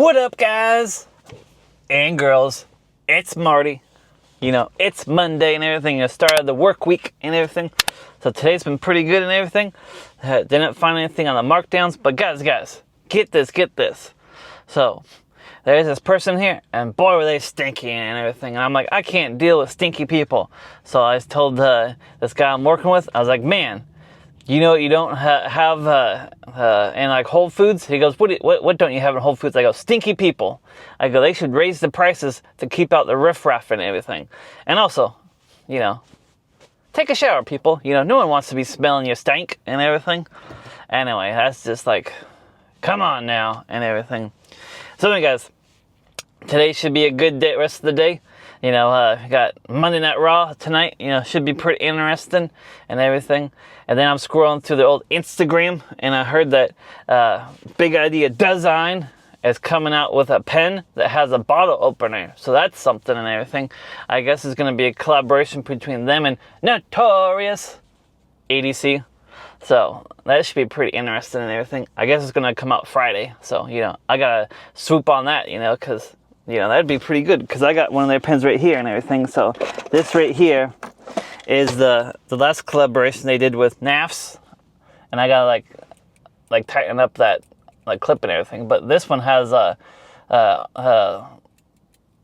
What up, guys and girls? It's Marty. You know, it's Monday and everything. I started the work week and everything. So today's been pretty good and everything. Didn't find anything on the markdowns. But guys, get this. So there's this person here, and boy, were they stinky and everything. And I'm like, I can't deal with stinky people. So I told this guy I'm working with, I was like, man, you know what you don't have in like Whole Foods? He goes, what don't you have in Whole Foods? I go, stinky people. I go, they should raise the prices to keep out the riffraff and everything. And also, you know, take a shower, people. You know, no one wants to be smelling your stank and everything. Anyway, that's just like, come on now and everything. So anyway, guys, today should be a good day, rest of the day. You know, got Monday Night Raw tonight. You know, should be pretty interesting and everything. And then I'm scrolling through the old Instagram, and I heard that Big Idea Design is coming out with a pen that has a bottle opener. So that's something and everything. I guess it's going to be a collaboration between them and Notorious EDC. So that should be pretty interesting and everything. I guess it's going to come out Friday. So, you know, I got to swoop on that, you know, because, you know, that'd be pretty good. Because I got one of their pens right here and everything. So this right here is the last collaboration they did with NAFs. And I got to like tighten up that like clip and everything. But this one has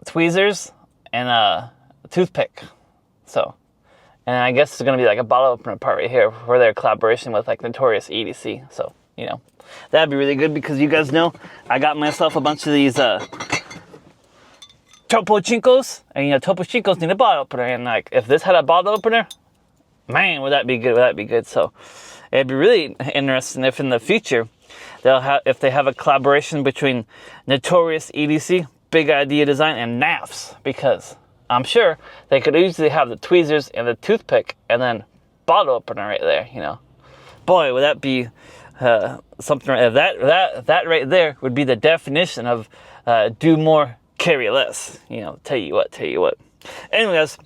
tweezers and a toothpick. So, and I guess it's going to be like a bottle opener part right here for their collaboration with like Notorious EDC. So, you know, that'd be really good because you guys know I got myself a bunch of these Topo Chincos. And, you know, Topo Chincos need a bottle opener. And, like, if this had a bottle opener, man, would that be good? Would that be good? So, it'd be really interesting if in the future if they have a collaboration between Notorious EDC, Big Idea Design, and NAFs. Because I'm sure they could easily have the tweezers and the toothpick and then bottle opener right there, you know. Boy, would that be something right there. That right there would be the definition of do more, carry less. You know, tell you what. Anyway, guys,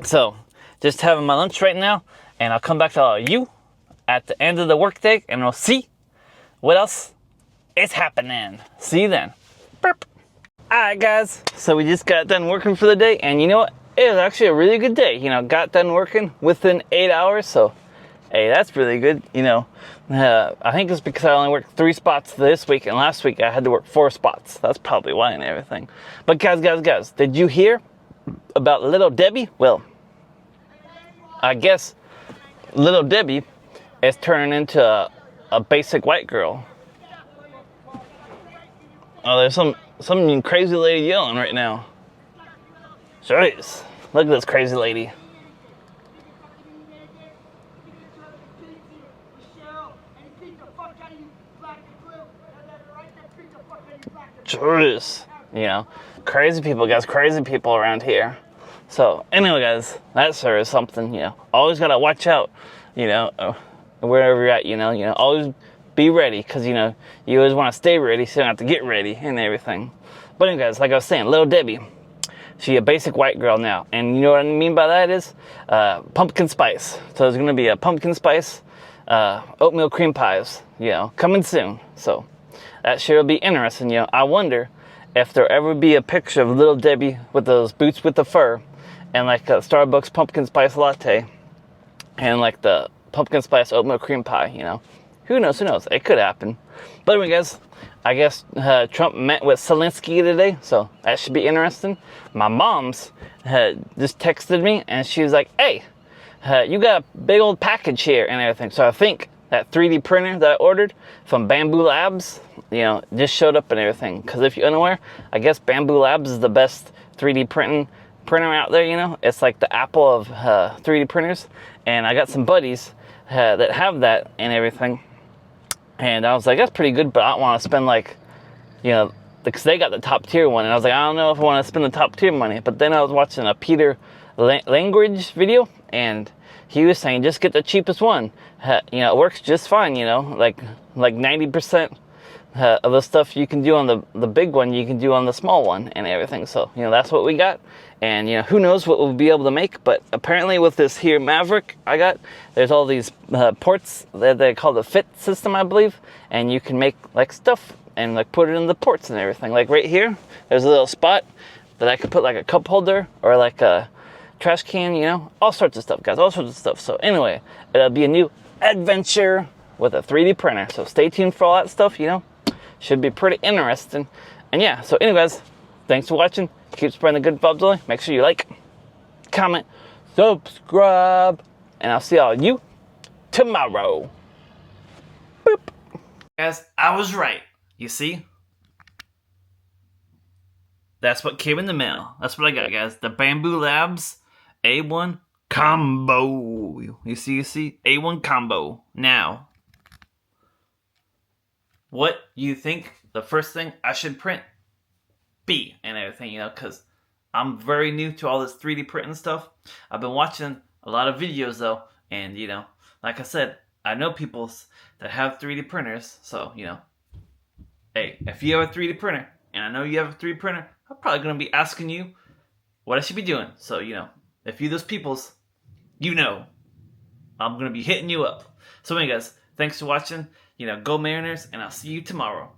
so just having my lunch right now, and I'll come back to all of you at the end of the workday, and we'll see what else is happening. See you then. Burp. Alright, guys, so we just got done working for the day, and you know what? It was actually a really good day. You know, got done working within 8 hours, so hey, that's really good. You know, I think it's because I only worked 3 spots this week, and last week I had to work 4 spots. That's probably why and everything. But guys, did you hear about Little Debbie? Well, I guess Little Debbie is turning into a basic white girl. Oh, there's some crazy lady yelling right now. Jeez, look at this crazy lady. Jeez, you know, crazy people, guys, crazy people around here. So anyway, guys, that sure is something. You know, always gotta watch out. You know, wherever you're at. You know, always be ready, because you know you always want to stay ready, so you don't have to get ready and everything. But anyway, guys, like I was saying, Little Debbie, she a basic white girl now, and you know what I mean by that is pumpkin spice. So there's gonna be a pumpkin spice oatmeal cream pies, you know, coming soon. So that sure will be interesting. You know, I wonder if there'll ever be a picture of Little Debbie with those boots with the fur and like a Starbucks pumpkin spice latte and like the pumpkin spice oatmeal cream pie. You know, who knows? It could happen. But anyway, guys, I guess Trump met with Zelensky today, so that should be interesting. My mom's just texted me, and she was like, hey, you got a big old package here and everything. So I think that 3D printer that I ordered from Bamboo Labs, you know, just showed up and everything. Because if you're unaware, I guess Bamboo Labs is the best 3D printer out there, you know. It's like the Apple of 3D printers. And I got some buddies that have that and everything. And I was like, that's pretty good, but I don't want to spend like, you know, because they got the top tier one. And I was like, I don't know if I want to spend the top tier money. But then I was watching a Peter Language video, and he was saying just get the cheapest one. You know, it works just fine, you know, like 90% of the stuff you can do on the big one, you can do on the small one and everything. So, you know, that's what we got. And, you know, who knows what we'll be able to make. But apparently with this here Maverick I got, there's all these ports that they call the fit system, I believe. And you can make, like, stuff and like put it in the ports and everything. Like right here, there's a little spot that I could put like a cup holder or like a trash can, you know, all sorts of stuff, guys, all sorts of stuff. So anyway, it'll be a new adventure with a 3D printer. So stay tuned for all that stuff, you know, should be pretty interesting. And yeah, so anyways, thanks for watching. Keep spreading the good vibes. Make sure you like, comment, subscribe, and I'll see all of you tomorrow. Boop. Guys, I was right. You see? That's what came in the mail. That's what I got, guys. The Bamboo Labs A1 combo. You see? A1 combo. Now, what you think the first thing I should print be and everything, you know, because I'm very new to all this 3D printing stuff. I've been watching a lot of videos, though, and, you know, like I said, I know people that have 3D printers, so, you know, hey, if you have a 3D printer, and I know you have a 3D printer, I'm probably going to be asking you what I should be doing. So, you know, if you those peoples, you know, I'm going to be hitting you up. So anyway, guys, thanks for watching. You know, go Mariners, and I'll see you tomorrow.